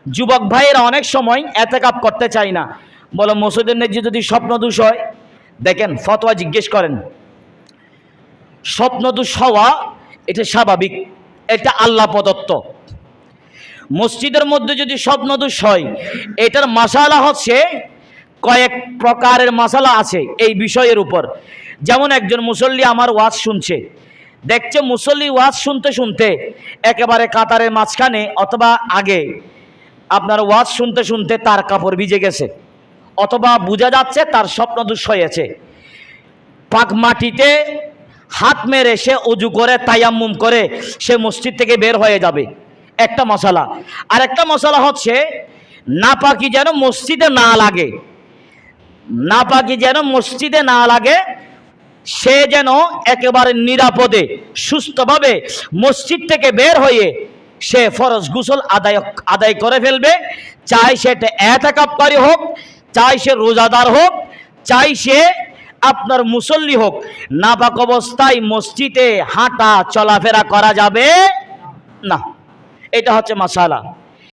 যুবক ভাইয়েরা অনেক সময় এতেকাপ করতে চায় না, বলো মসজিদের ন্যায্য যদি স্বপ্নদোষ হয়, দেখেন ফতোয়া জিজ্ঞেস করেন, স্বপ্নদোষ হওয়া এটা স্বাভাবিক, এটা আল্লাহ প্রদত্ত। মসজিদের মধ্যে যদি স্বপ্নদোষ হয়, এটার মাসালা হচ্ছে কয়েক প্রকারের মাসালা আছে এই বিষয়ের উপর। যেমন একজন মুসল্লি আমার ওয়াজ শুনছে, দেখছে মুসল্লি ওয়াজ শুনতে শুনতে একেবারে কাতারের মাঝখানে অথবা আগে আপনার ওয়াজ শুনতে শুনতে তার কাপড় ভিজে গেছে, অথবা বোঝা যাচ্ছে তার স্বপ্নদোষ হয়েছে। পাক মাটিতে হাত মেরে সে অজু করে তায়াম্মুম করে সে মসজিদ থেকে বের হয়ে যাবে, একটা মশালা। আর একটা মশালা হচ্ছে নাপাকি যেন মসজিদে না লাগে, নাপাকি যেন মসজিদে না লাগে, সে যেন একেবারে নিরাপদে সুস্থভাবে মসজিদ থেকে বের হয়ে সে ফরজ গোসল আদায় করে ফেলবে। চাই সেটা এতেকাফকারী হোক, চাই সে রোজাদার হোক, চাই সে আপনার মুসল্লি হোক, নাপাক অবস্থায় মসজিদে হাঁটা চলাফেরা করা যাবে না। এটা হচ্ছে মাসালা।